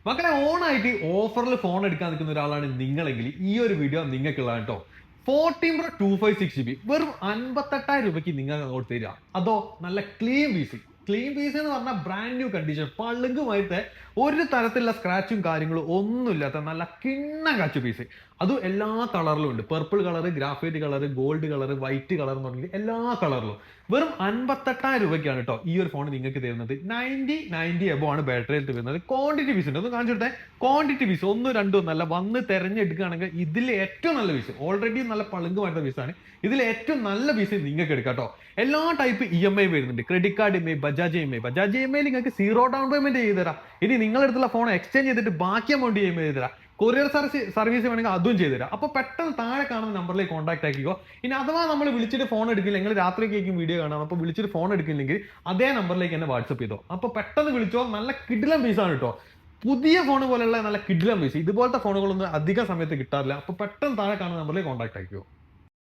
മക്കളെ ഓണായിട്ട് ഓഫറിൽ ഫോൺ എടുക്കാൻ നിൽക്കുന്ന ഒരാളാണ് നിങ്ങളെങ്കിൽ ഈ ഒരു വീഡിയോ നിങ്ങൾക്കുള്ളതാണ് കേട്ടോ. 14 Pro 256 GB വെറും 58,000 രൂപയ്ക്ക് നിങ്ങൾ അങ്ങോട്ട് തരിക. അതോ നല്ല ക്ലീൻ പീസ് എന്ന് പറഞ്ഞാൽ ബ്രാൻഡ് ന്യൂ കണ്ടീഷൻ, പളുങ്കുമായിട്ട് ഒരു തരത്തിലുള്ള സ്ക്രാച്ചും കാര്യങ്ങളും ഒന്നുമില്ലാത്ത നല്ല കിണ്ണം കാച്ചു പീസ്. അതും എല്ലാ കളറിലും ഉണ്ട്. Purple colour, graphite colour, gold colour, white colour എന്ന് പറഞ്ഞിട്ട് എല്ലാ കളറിലും വെറും 58,000 രൂപയ്ക്കാണ് കേട്ടോ ഈ ഒരു ഫോൺ നിങ്ങൾക്ക് തരുന്നത്. 90 എബോ ആണ് ബാറ്ററി ഹെൽത്ത് വരുന്നത്. ക്വാണ്ടിറ്റി പീസ് ഉണ്ട്, ഒന്ന് കാണിച്ചിട്ടെ. ക്വാണ്ടിറ്റി പീസ് ഒന്നും രണ്ടും നല്ല വന്ന് തെരഞ്ഞെടുക്കുകയാണെങ്കിൽ ഇതിൽ ഏറ്റവും നല്ല പീസ്, ഓൾറെഡി നല്ല പളുങ്കുമായിട്ടുള്ള പീസാണ്, ഇതിൽ ഏറ്റവും നല്ല പീസ് നിങ്ങൾക്ക് എടുക്കാം കേട്ടോ. എല്ലാ ടൈപ്പ് EMI വരുന്നുണ്ട്. Credit card EMI, Bajaj EMI നിങ്ങൾക്ക് 0 ഡൗൺ പേയ്മെന്റ് ചെയ്ത് തരാം. ഇനി നിങ്ങളെടുത്തുള്ള ഫോൺ എക്സ്ചേഞ്ച് ചെയ്തിട്ട് ബാക്കി എമൗണ്ട് EMI ചെയ്ത് തരാം. കൊറിയർ സർവീസ് വേണമെങ്കിൽ അതും ചെയ്തു തരാം. അപ്പോൾ പെട്ടെന്ന് താഴെ കാണുന്ന നമ്പറിലേക്ക് കോൺടാക്ട് ആക്കിക്കോ. ഇനി അഥവാ നമ്മൾ വിളിച്ചിട്ട് ഫോൺ എടുക്കില്ല, നിങ്ങൾ രാത്രിയൊക്കെ വീഡിയോ കാണാം, അപ്പോൾ വിളിച്ചിട്ട് ഫോൺ എടുക്കില്ലെങ്കിൽ അതേ നമ്പറിലേക്ക് എന്നെ വാട്സപ്പ് ചെയ്തോ. അപ്പോൾ പെട്ടെന്ന് വിളിച്ചോ. നല്ല കിടിലം പീസാണ് കേട്ടോ. പുതിയ ഫോൺ പോലെയുള്ള നല്ല കിടിലം പീസ്. ഇതുപോലത്തെ ഫോണുകളൊന്നും അധിക സമയത്ത് കിട്ടാറില്ല. അപ്പോൾ പെട്ടെന്ന് താഴെ കാണുന്ന നമ്പറിലേക്ക് കോൺടാക്ട് ആക്കിക്കോ.